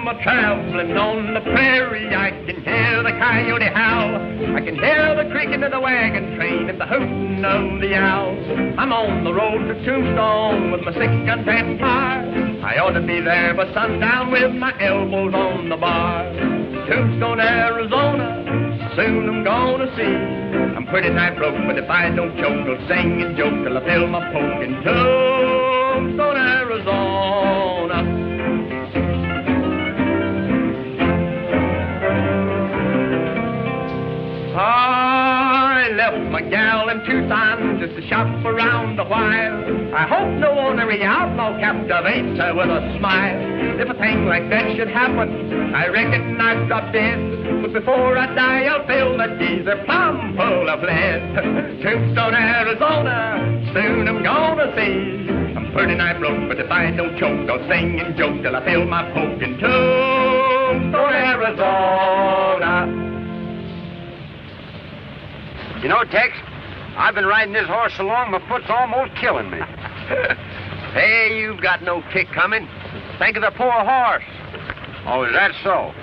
a traveling on the prairie, I can hear the coyote howl. I can hear the creaking of the wagon train and the hooting of the owl. I'm on the road to Tombstone with my 6-gun pan fire. I ought to be there by sundown with my elbows on the bar. Tombstone, Arizona, soon I'm gonna see. I'm pretty nigh broke, but if I don't choke, I'll sing and joke till I fill my poke in Tombstone, Arizona. I left my gal in Tucson just to shop around a while. I hope no ornery outlaw captivates her with a smile. If a thing like that should happen, I reckon I'd drop dead. But before I die, I'll fill that geezer plumb full of lead. Tombstone, Arizona, soon I'm gonna see. I'm pretty nigh broke, but if I don't choke, I'll sing and joke till I fill my poke in Tombstone, Arizona. You know, Tex, I've been riding this horse so long, my foot's almost killing me. Hey, you've got no kick coming. Think of the poor horse. Oh, is that so?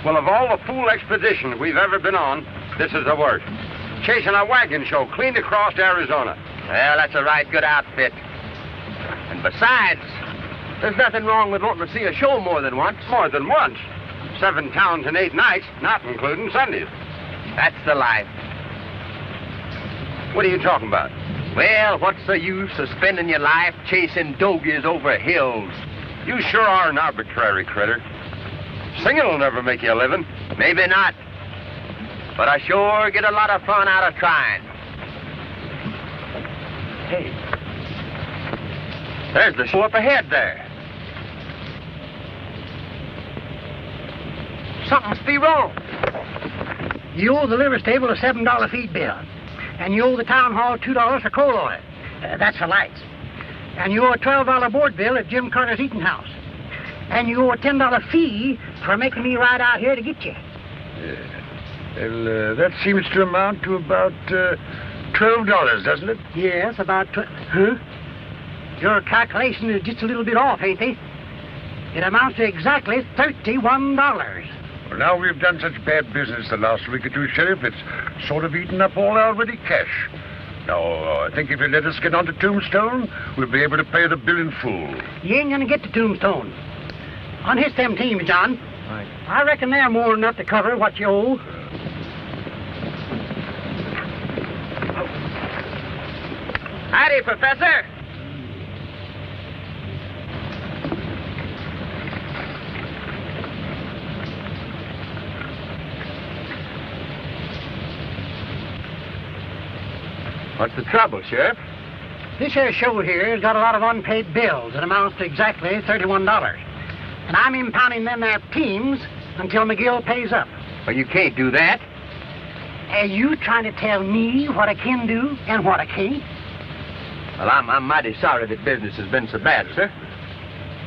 Well, of all the fool expeditions we've ever been on, this is the worst. Chasing a wagon show clean across Arizona. Well, that's a right good outfit. And besides, there's nothing wrong with wanting to see a show more than once. More than once. 7 towns and 8 nights, not including Sundays. That's the life. What are you talking about? Well, what's the use of spending your life chasing dogies over hills? You sure are an arbitrary critter. Singing will never make you a living. Maybe not. But I sure get a lot of fun out of trying. Hey. There's the show up ahead there. Something must be wrong. You owe the liver stable a $7 feed bill. And you owe the town hall $2 for coal oil. That's the lights. And you owe a $12 board bill at Jim Carter's eating house. And you owe a $10 fee for making me ride out here to get you. Well, that seems to amount to about $12, doesn't it? Yes, about Huh? Your calculation is just a little bit off, ain't they? It amounts to exactly $31. Well, now we've done such bad business the last week or two, Sheriff, it's sort of eaten up all our ready cash. Now, I think if you let us get on to Tombstone, we'll be able to pay the bill in full. You ain't gonna get to Tombstone. Unhitch them teams, John. Right. I reckon they're more than enough to cover what you owe. Howdy, Professor. What's the trouble, Sheriff? This here show here has got a lot of unpaid bills that amounts to exactly $31. And I'm impounding them there teams until McGill pays up. Well, you can't do that. Are you trying to tell me what I can do and what I can't? Well, I'm mighty sorry that business has been so bad, sir.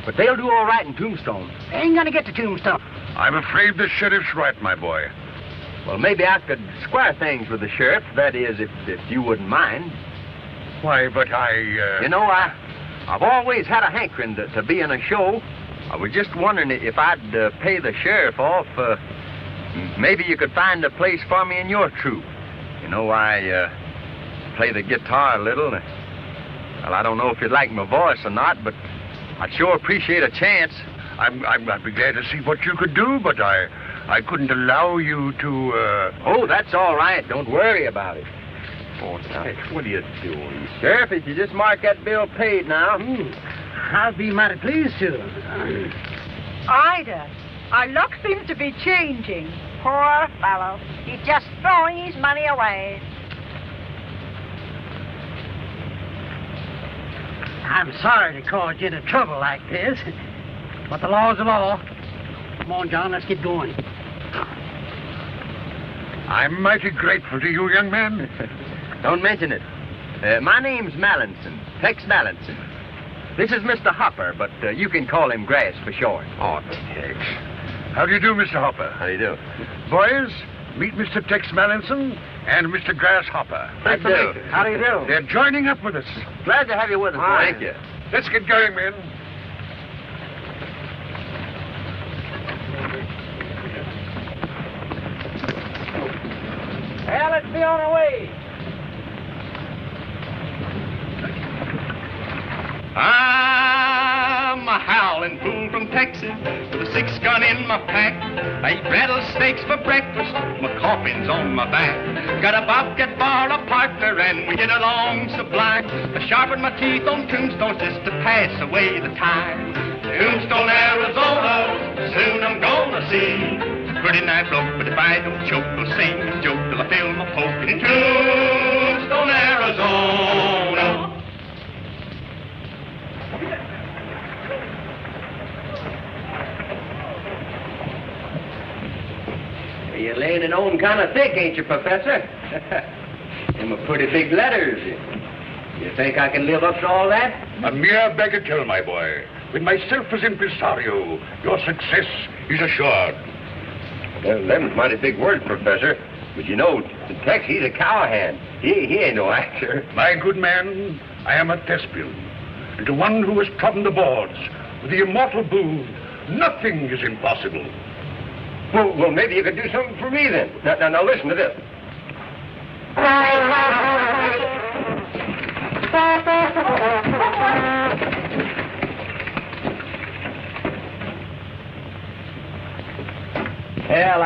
But they'll do all right in Tombstone. They ain't gonna get to Tombstone. I'm afraid the Sheriff's right, my boy. Well, maybe I could square things with the sheriff. That is, if you wouldn't mind. Why, but You know, I've always had a hankering to be in a show. I was just wondering if I'd pay the sheriff off. Maybe you could find a place for me in your troupe. You know, I play the guitar a little. Well, I don't know if you'd like my voice or not, but I'd sure appreciate a chance. I'd be glad to see what you could do, but I couldn't allow you to, Oh, that's all right. Don't worry about it. Oh, now, what are you doing? Sheriff, if you just mark that bill paid now. I'll be mighty pleased to. Ida, our luck seems to be changing. Poor fellow. He's just throwing his money away. I'm sorry to cause you into trouble like this, but the law's the law. Come on, John, let's get going. I'm mighty grateful to you, young man. Don't mention it. My name's Mallinson, Tex Mallinson. This is Mr. Hopper, but you can call him Grass for short. Oh, Tex. How do you do, Mr. Hopper? How do you do? Boys, meet Mr. Tex Mallinson and Mr. Grasshopper. How do you do? How do you do? They're joining up with us. Glad to have you with us, boy. Thank you. Let's get going, men. be on our way. I'm a howling fool from Texas with a 6-gun in my pack. I eat rattlesnakes for breakfast, my coffin's on my back. Got a bobcat bar, a partner, and we get along sublime. I sharpen my teeth on tombstones just to pass away the time. Tombstone, Arizona, soon I'm gonna see. Pretty nice bloke, but if I don't choke, I'll sing and joke till I feel my poke in Tombstone, Arizona. You're laying it on kind of thick, ain't you, Professor? Them are pretty big letters. You think I can live up to all that? A mere bagatelle, my boy. With myself as impresario, your success is assured. Well, them's mighty big words, Professor. But you know, Tex, he's a cowhand. He ain't no actor. My good man, I am a thespian. And to one who has trodden the boards with the immortal Booth, nothing is impossible. Well, maybe you could do something for me then. Now listen to this. Well,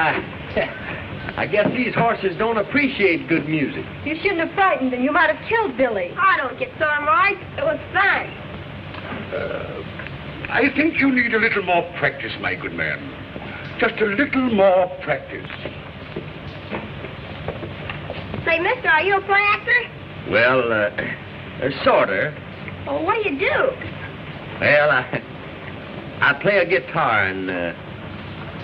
I guess these horses don't appreciate good music. You shouldn't have frightened them. You might have killed Billy. I don't get sore, Marge. It was fun. I think you need a little more practice, my good man. Just a little more practice. Say, mister, are you a play actor? Well, sorta. Well, what do you do? Well, I play a guitar and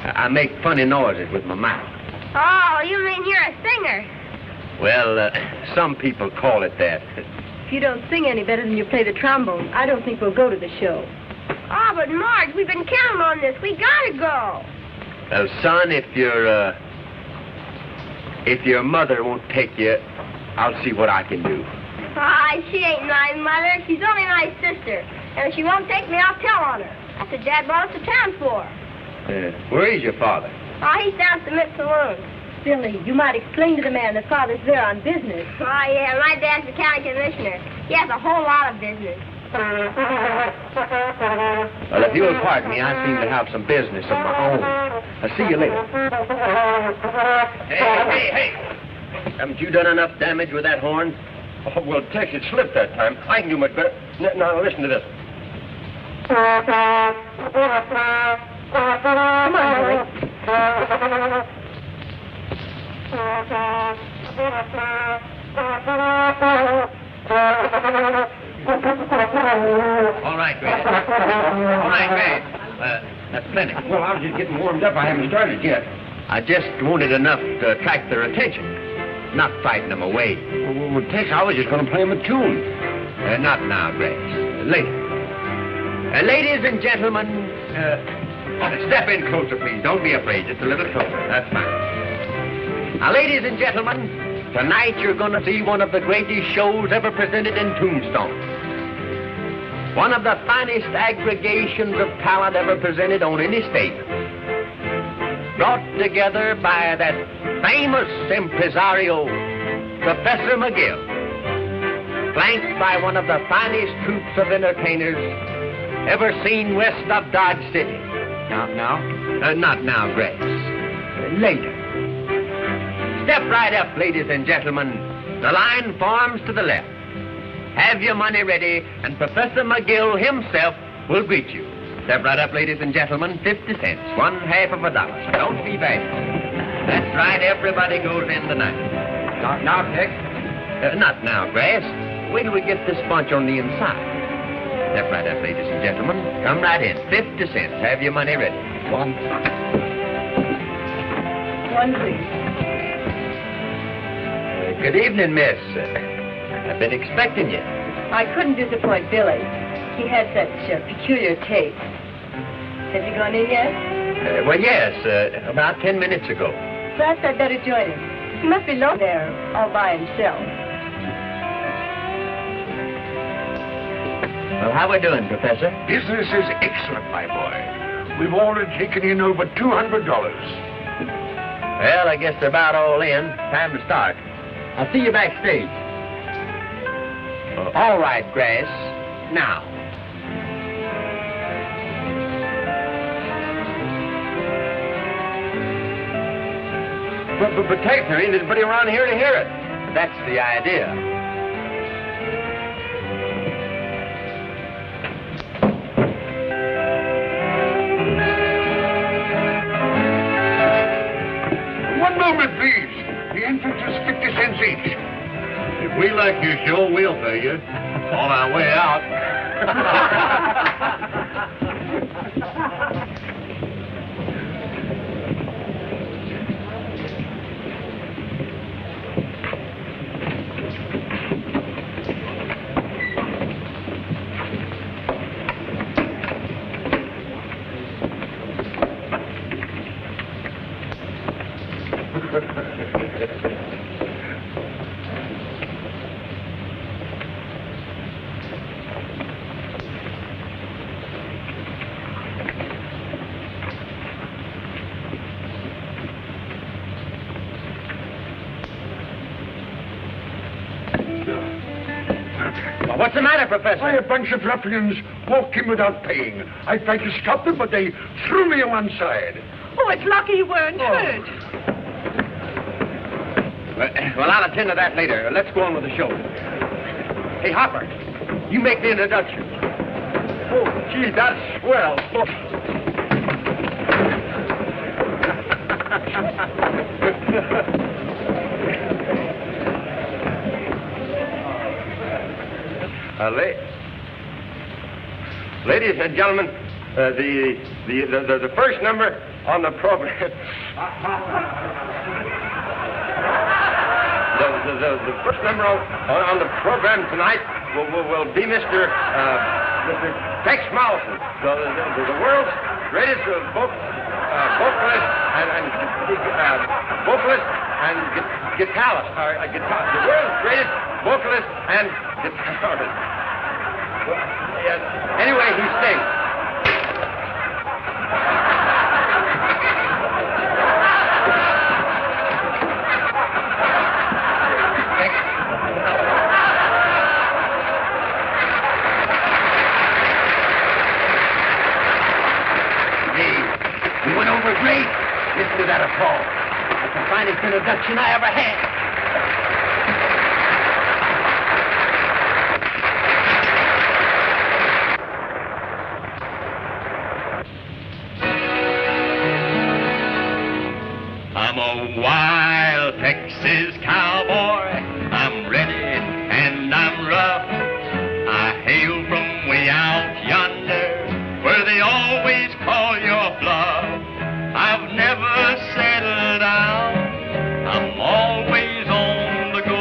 I make funny noises with my mouth. Oh, you mean you're a singer? Well, some people call it that. If you don't sing any better than you play the trombone, I don't think we'll go to the show. Oh, but Marge, we've been counting on this. We gotta go. Well, son, if your mother won't take you, I'll see what I can do. She ain't my mother. She's only my sister. And if she won't take me, I'll tell on her. That's what Dad brought us to town for. Where is your father? He's down at the Mint Saloon. Billy, you might explain to the man that Father's there on business. Yeah, my dad's the county commissioner. He has a whole lot of business. Well, if you'll pardon me, I seem to have some business of my own. I'll see you later. Hey! Haven't you done enough damage with that horn? Oh, well, Tex, it slipped that time. I can do much better. Now, listen to this. Come on, Billy. All right, Grant. That's plenty. Well, I was just getting warmed up. I haven't started yet. I just wanted enough to attract their attention, not frighten them away. Well, Tex, I was just going to play them a tune. Not now, Grace. Later. Ladies and gentlemen, step in closer, please. Don't be afraid. Just a little closer. That's fine. Now, ladies and gentlemen, tonight you're going to see one of the greatest shows ever presented in Tombstone. One of the finest aggregations of talent ever presented on any stage. Brought together by that famous impresario, Professor McGill. Flanked by one of the finest troops of entertainers ever seen west of Dodge City. Not now, Grace. Later. Step right up, ladies and gentlemen. The line forms to the left. Have your money ready, and Professor McGill himself will greet you. Step right up, ladies and gentlemen. 50 cents, $1/2 of a dollar. Don't be bashful. That's right, everybody goes in tonight. Not now, Tex. Not now, Grace. Wait till we get this bunch on the inside. Step right up, ladies and gentlemen. Come right in. 50 cents. Have your money ready. One, please. Good evening, miss. I've been expecting you. I couldn't disappoint Billy. He has such peculiar taste. Has he gone in yet? Well, yes, about 10 minutes ago. Perhaps I'd better join him. He must be low there all by himself. Well, how we doing, Professor? Business is excellent, my boy. We've already taken in over $200. Well, I guess they're about all in. Time to start. I'll see you backstage. All right, Grass. Now. But Tex, there ain't anybody around here to hear it. That's the idea. One moment, please. The entrance is 50 cents each. If we like your show, we'll pay you. On our way out. What's the matter, Professor? Why, a bunch of ruffians walked in without paying. I tried to stop them, but they threw me on one side. Oh, it's lucky you weren't hurt. Well, I'll attend to that later. Let's go on with the show. Hey, Hopper, you make the introduction. Oh, gee, that's swell. Ladies and gentlemen, the first number on the program. The first number on the program tonight will be Mr. Tex Ritter, the world's greatest vocalist and guitarist. The world's greatest vocalist and guitarist. Anyway, he sings. You went over great. Listen to that applause. That's the finest introduction I ever had. I'm a wild Texas cowboy. I'm ready and I'm rough. I hail from way out yonder, where they always call your bluff. I've never settled down. I'm always on the go.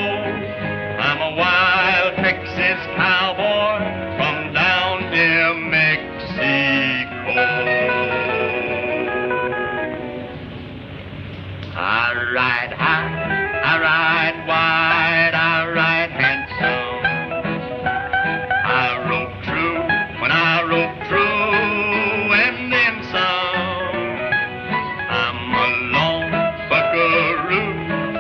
I'm a wild Texas cowboy from down near Mexico. I ride high, I ride wide, I ride handsome. I rope true when I rope true, and then some. I'm a lone buckaroo,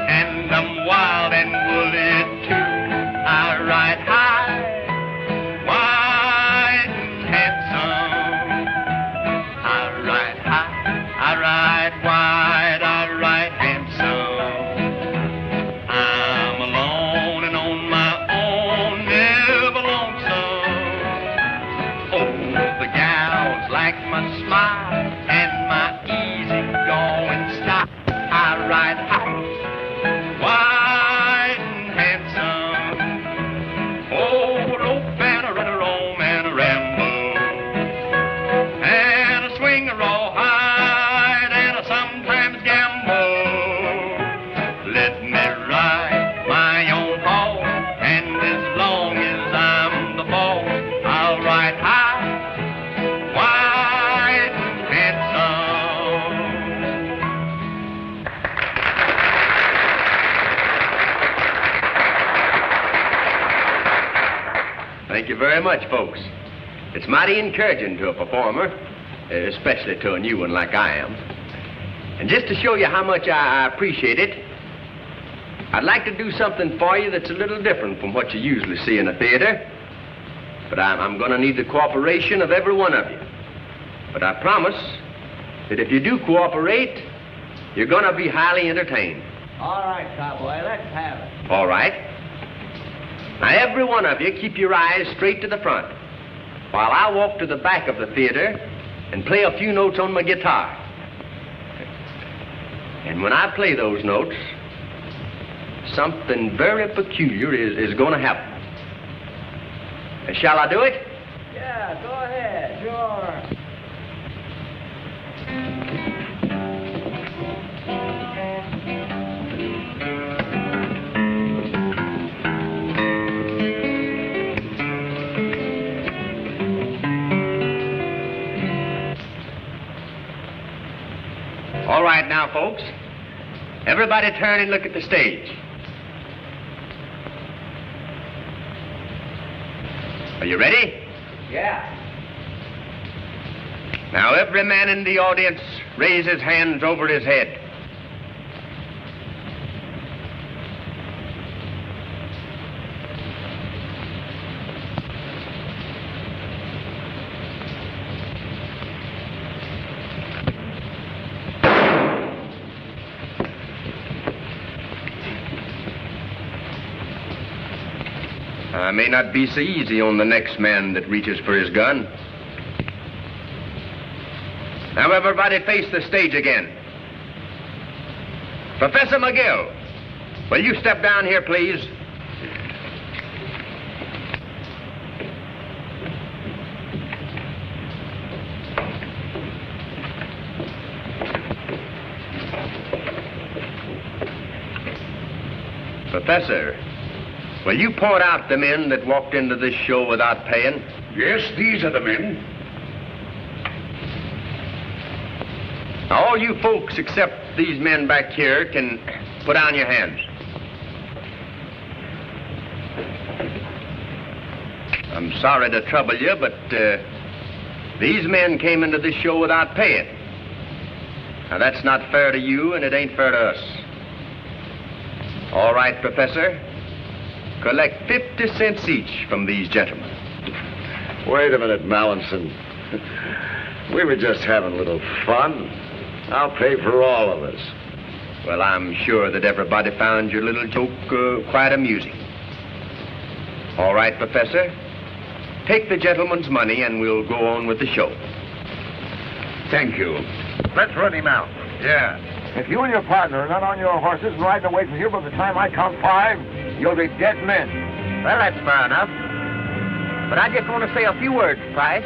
and I'm wild and woolly too. I ride high, wide and handsome. I ride high, I ride wide, I ride handsome. I'm alone and on my own, never lonesome. Oh, the gals like my smile and my easy-going style. I ride high, wide and handsome. Oh, rope and a run a roam and a ramble, and a swing a rawhide, and a sometimes gamble. Let me ride my own horse, and as long as I'm the boss, I'll ride high, wide and handsome. Thank you very much, folks. It's mighty encouraging to a performer, especially to a new one like I am. And just to show you how much I appreciate it, I'd like to do something for you that's a little different from what you usually see in a theater. But I'm going to need the cooperation of every one of you. But I promise that if you do cooperate, you're going to be highly entertained. All right, cowboy, let's have it. All right. Now, every one of you, keep your eyes straight to the front while I walk to the back of the theater and play a few notes on my guitar. And when I play those notes, something very peculiar is going to happen. Shall I do it? Yeah, go ahead. Sure. All right now, folks. Everybody turn and look at the stage. Are you ready? Yeah. Now, every man in the audience raise his hands over his head. I may not be so easy on the next man that reaches for his gun. Now, everybody face the stage again. Professor McGill, will you step down here, please? Professor, will you point out the men that walked into this show without paying? Yes, these are the men. Now, all you folks except these men back here can put down your hands. I'm sorry to trouble you, but these men came into this show without paying. Now, that's not fair to you, and it ain't fair to us. All right, Professor. Collect 50 cents each from these gentlemen. Wait a minute, Mallinson. We were just having a little fun. I'll pay for all of us. Well, I'm sure that everybody found your little joke quite amusing. All right, Professor. Take the gentleman's money and we'll go on with the show. Thank you. Let's run him out. Yeah. If you and your partner are not on your horses and riding away from here by the time I count 5, you'll be dead men. Well, that's fair enough. But I just want to say a few words, Price.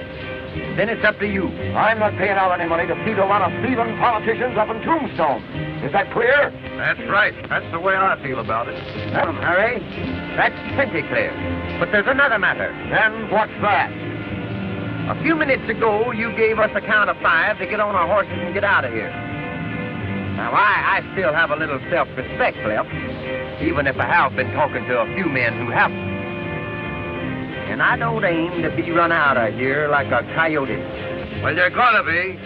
Then it's up to you. I'm not paying out any money to feed a lot of thieving politicians up in Tombstone. Is that clear? That's right. That's the way I feel about it. Harry, that's plenty clear. But there's another matter. Then what's that? A few minutes ago, you gave us a count of 5 to get on our horses and get out of here. Now, I still have a little self-respect left, even if I have been talking to a few men who haven't. And I don't aim to be run out of here like a coyote. Well, you're gonna be.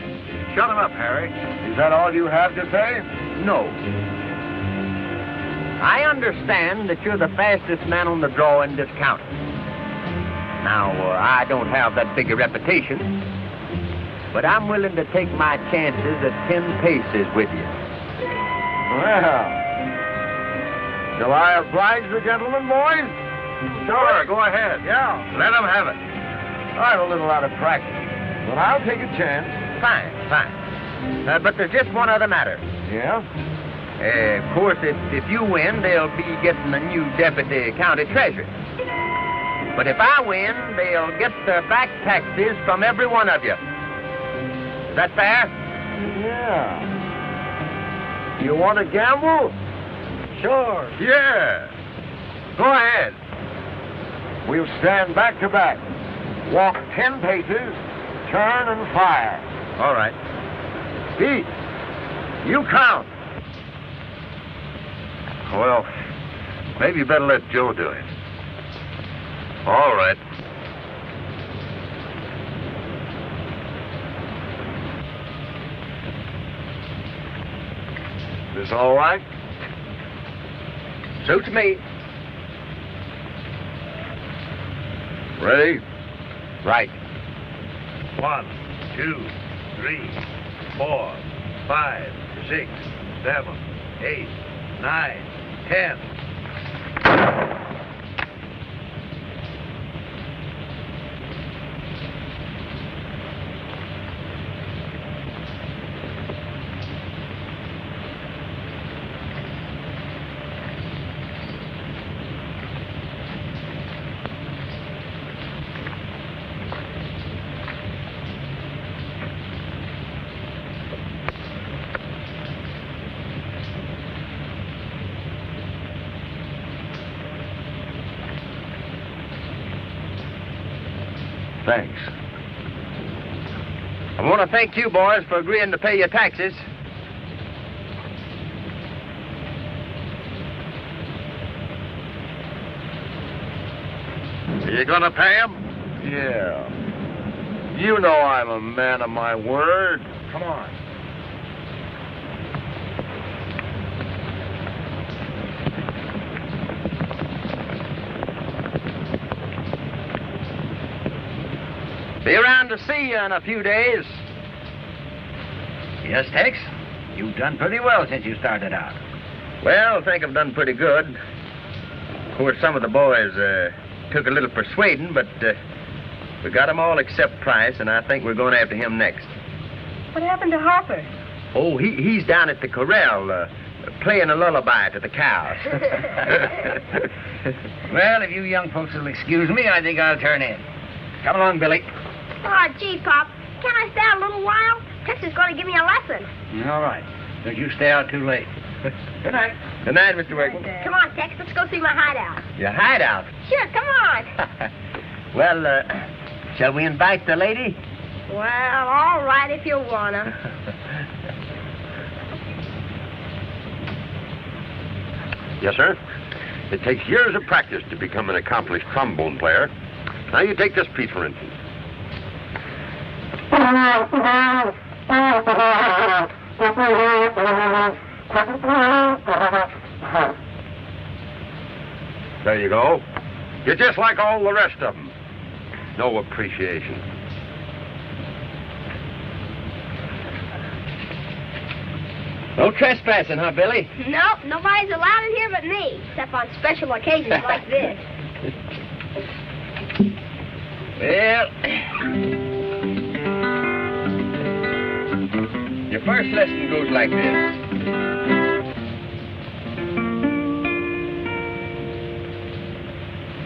Shut him up, Harry. Is that all you have to say? No. I understand that you're the fastest man on the draw in this county. Now, I don't have that big a reputation, but I'm willing to take my chances at 10 paces with you. Well, shall I oblige the gentleman, boys? Sure, go ahead. Yeah. Let him have it. I'm a little out of practice, but I'll take a chance. Fine. But there's just one other matter. Yeah? Of course, if you win, they'll be getting a new deputy county treasurer. But if I win, they'll get the back taxes from every one of you. Is that fair? Yeah. You want to gamble? Sure. Yeah. Go ahead. We'll stand back to back. Walk 10 paces, turn and fire. All right. Pete, you count. Well, maybe you better let Joe do it. All right. This all right? Suits me. Ready? Right. 1, 2, 3, 4, 5, 6, 7, 8, 9, 10. Thanks. I want to thank you boys for agreeing to pay your taxes. Are you gonna pay him? Yeah. You know I'm a man of my word. Come on. Be around to see you in a few days. Yes, Tex. You've done pretty well since you started out. Well, I think I've done pretty good. Of course, some of the boys took a little persuading, but we got them all except Price, and I think we're going after him next. What happened to Harper? Oh, he's down at the corral playing a lullaby to the cows. Well, if you young folks will excuse me, I think I'll turn in. Come along, Billy. Oh, gee, Pop. Can't I stay out a little while? Tex is going to give me a lesson. All right. Don't you stay out too late. Good night. Good night, Mr. Wakeman. Come on, Tex. Let's go see my hideout. Your hideout? Sure, come on. Well, shall we invite the lady? Well, all right if you wanna. Yes, sir. It takes years of practice to become an accomplished trombone player. Now you take this piece, for instance. There you go. You're just like all the rest of them. No appreciation. No trespassing, huh, Billy? Nope, nobody's allowed in here but me, except on special occasions like this. Well, your first lesson goes like this.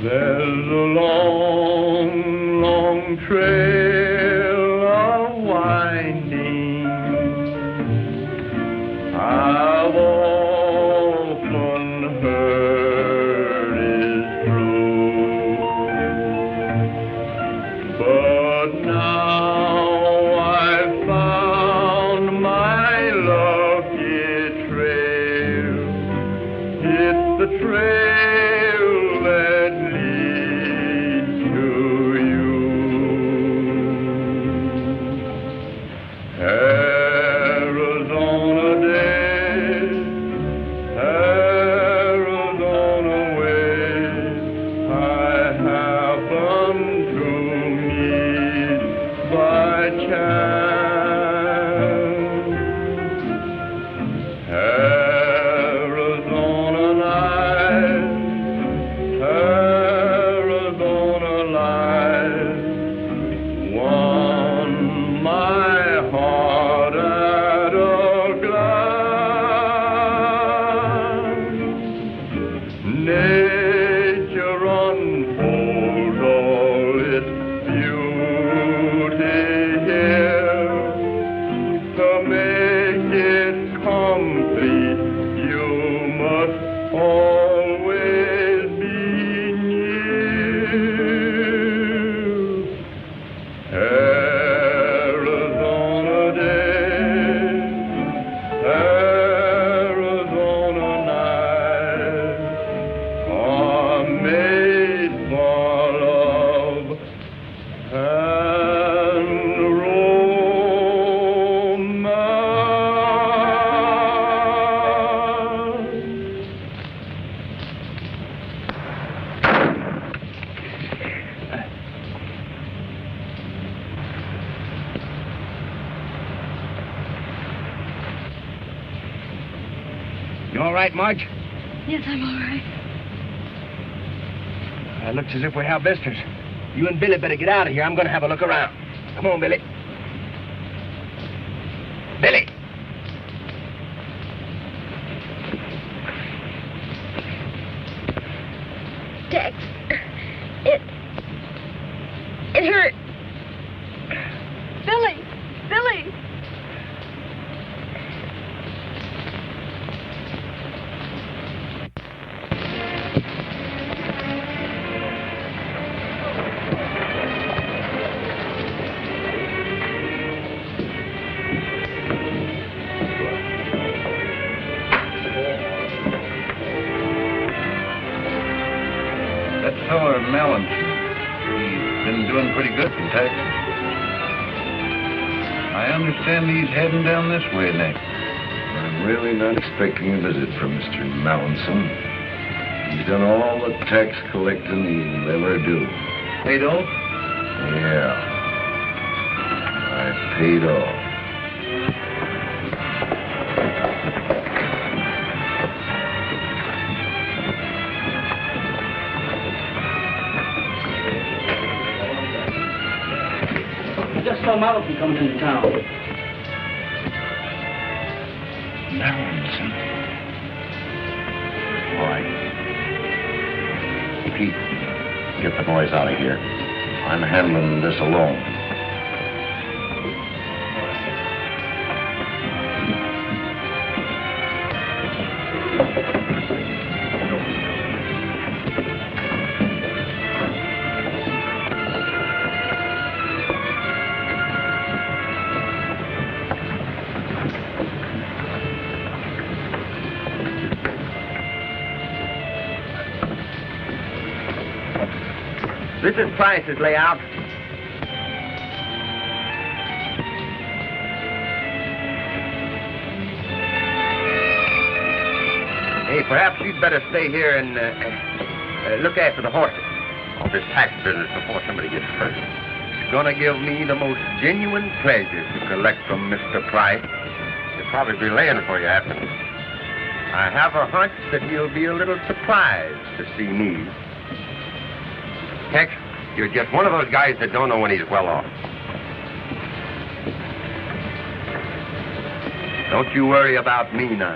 There's a long, long trail of winding I've often heard is true, but now I've found my lucky trail. It's the trail that leads to you. Arizona days, Arizona ways, I happened to meet by chance. Arizona nights, You all right, Marge? Yes, I'm all right. It looks as if we have visitors. You and Billy better get out of here. I'm going to have a look around. Come on, Billy. Billy! Tex, it hurt. Billy! Billy! Melon. He's been doing pretty good in Texas. I understand he's heading down this way next. I'm really not expecting a visit from Mr. Mallinson. He's done all the tax collecting he'll ever do. Paid off? Yeah. I paid off. Just saw Mallinson coming into town. Mallinson? All right. Pete, get the boys out of here. I'm handling this alone. This is Price's layout. Hey, perhaps you'd better stay here and look after the horses. All this tax business before somebody gets hurt. It's gonna give me the most genuine pleasure to collect from Mr. Price. He'll probably be laying for you after. I have a hunch that he'll be a little surprised to see me. Tex, you're just one of those guys that don't know when he's well off. Don't you worry about me now.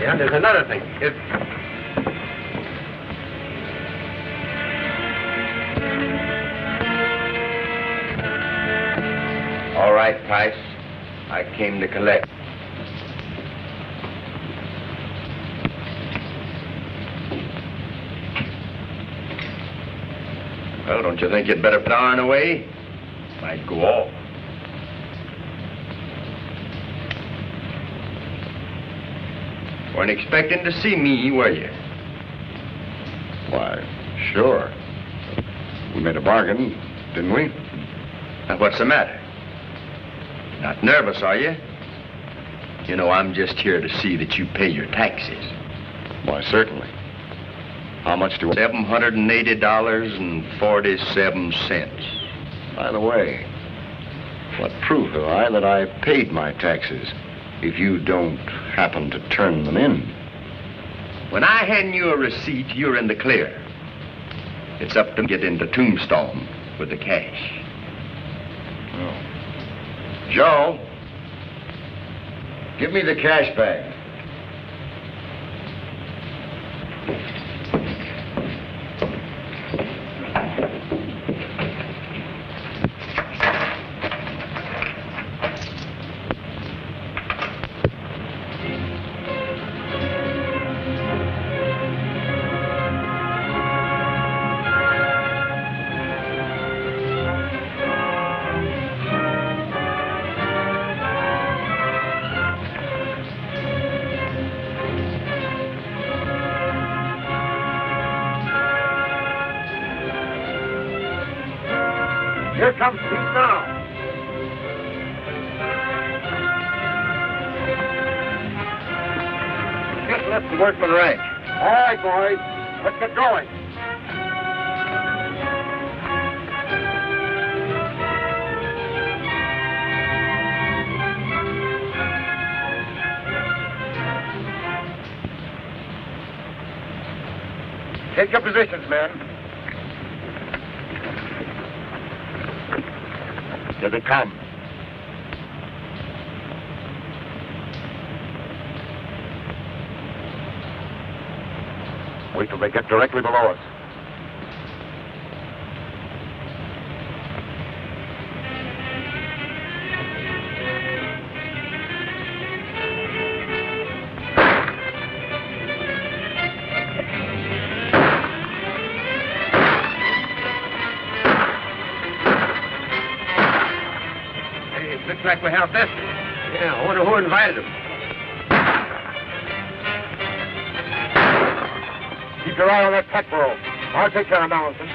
Yeah, there's another thing. All right, Price. I came to collect. Well, don't you think you'd better put iron away? Might go off. Weren't expecting to see me, were you? Why, sure. We made a bargain, didn't we? Now, what's the matter? Not nervous, are you? You know, I'm just here to see that you pay your taxes. Why, certainly. How much do I... $780.47. By the way, what proof have I that I paid my taxes if you don't happen to turn them in? When I hand you a receipt, you're in the clear. It's up to get into Tombstone with the cash. Oh. Joe, give me the cash bag. Here comes Pete now. Just left the workman ranch. All right, boys. Let's get going. Take your positions, men. Here they come. Wait till they get directly below us. Looks like we have this. Yeah, I wonder who invited them. Keep your eye on that pack roll. I'll take care of Mallinson.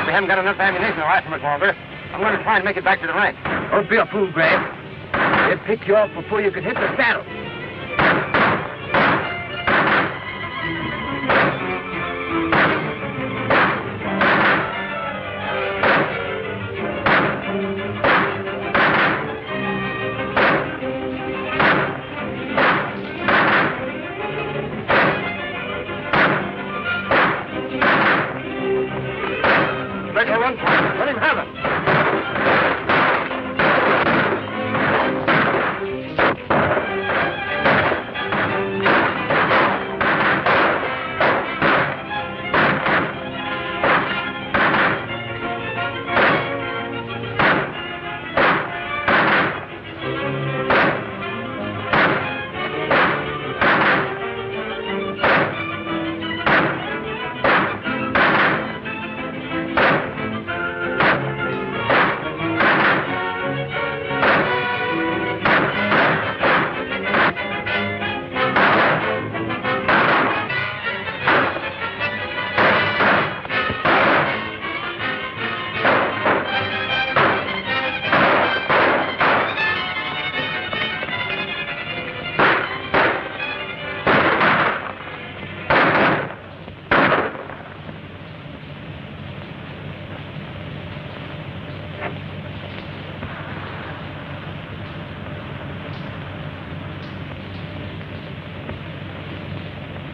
I haven't got enough ammunition to last much longer. I'm going to try and make it back to the ranch. Don't be a fool, Greg. They'll pick you off before you can hit the saddle. Make a run for it. Let him have it.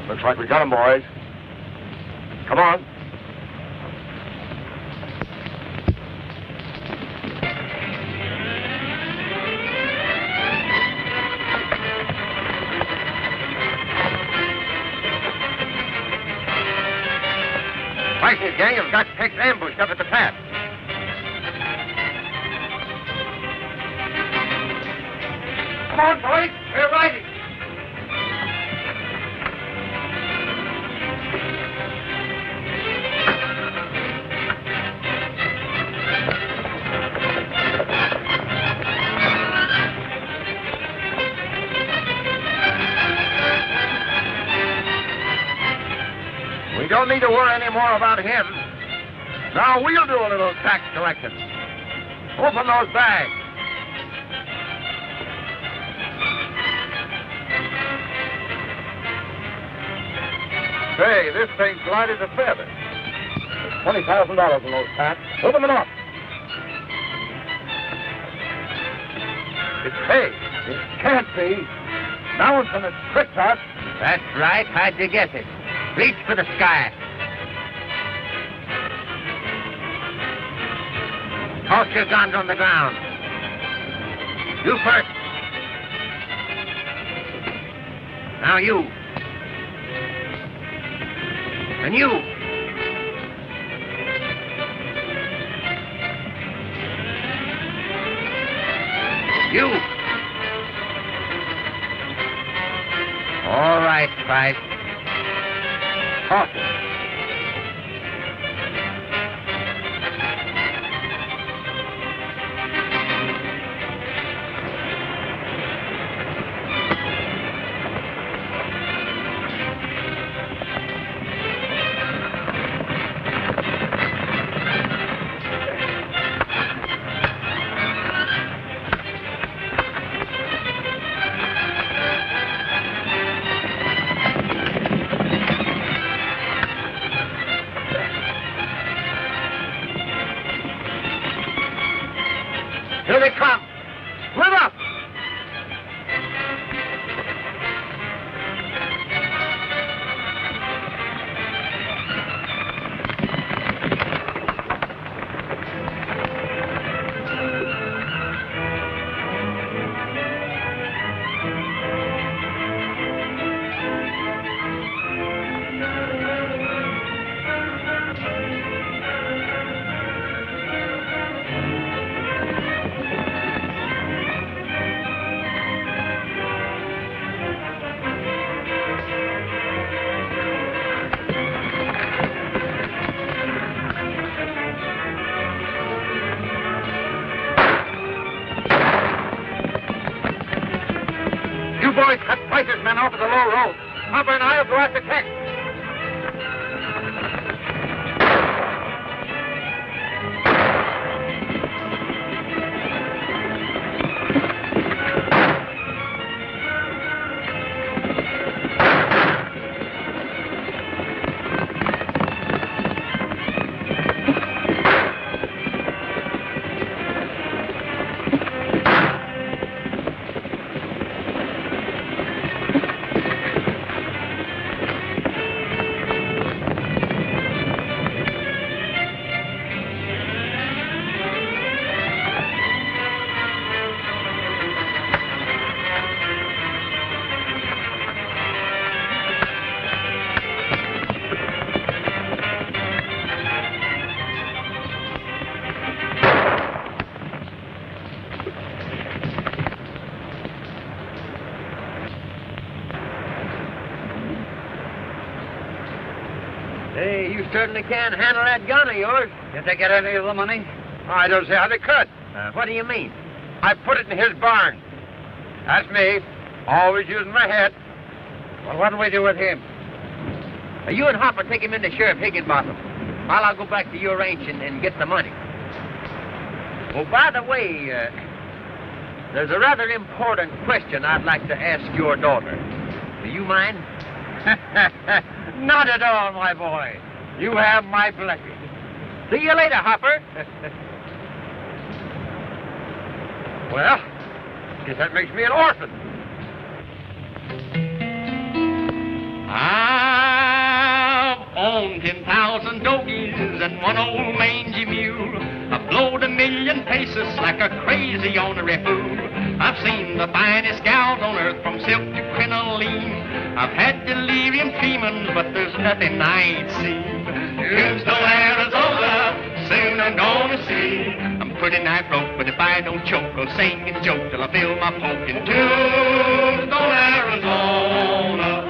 Looks like we got him, boys. Come on. Vikings gang have got Tex ambushed up at the pass. Come on, boys. We're riding. We don't need to worry any more about him. Now we'll do a little tax collection. Open those bags. Say, this thing's light as a feather. There's $20,000 in those packs. Open them up. It can't be. Mallinson has tricked us. That's right. How'd you guess it? Reach for the sky. Toss your guns on the ground. You first. Now you. And you. You. All right, Price. Toss it. Here they come. Split up. You boys cut Price's men off at the low road. Hopper and I will go after Tex. Hey, you certainly can handle that gun of yours. Did they get any of the money? I don't see how they could. What do you mean? I put it in his barn. That's me. Always using my head. Well, what'll we do with him? You and Hopper take him into Sheriff Higginbotham, while I'll go back to your ranch and get the money. Oh, by the way, there's a rather important question I'd like to ask your daughter. Do you mind? Not at all, my boy. You have my blessing. See you later, Hopper. Well, guess that makes me an orphan. I've owned 10,000 dogies and one old mangy mule. I've blowed 1,000,000 pesos like a crazy ornery fool. I've seen the finest gals on earth from silk to crinoline. I've had delirium tremens, but there's nothing I ain't seen. Tombstone, Arizona, soon I'm gonna see. I'm pretty nigh broke, but if I don't choke, I'll sing and joke till I feel my poke in Tombstone, Arizona.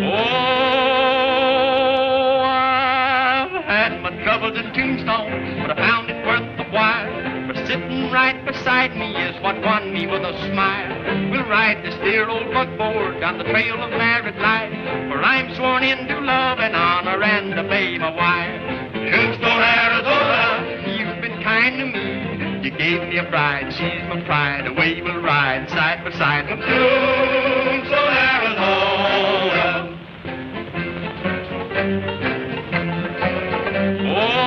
Oh, I've had my troubles in Tombstone, but I found it worth the while. For sitting right beside me is what won me with a smile. We'll ride this dear old buckboard down the trail of married life, for I'm sworn into love and honor and obey my wife. Tombstone, Arizona, you've been kind to me. You gave me a bride, she's my pride. Away we'll ride side by side from Tombstone, Arizona. Oh,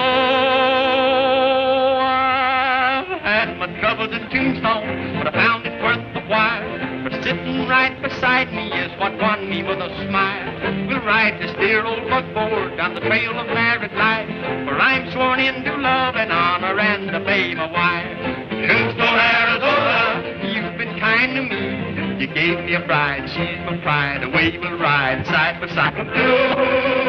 I've had my troubles in Tombstone, but I found it worth the while. For sitting right beside me is what won me with a smile. We'll ride this dear old buckboard down the trail of married life, for I'm sworn into love and honor and obey my wife. Tombstone, Arizona, you've been kind to me. You gave me a bride, she's my pride, away we'll ride side by side.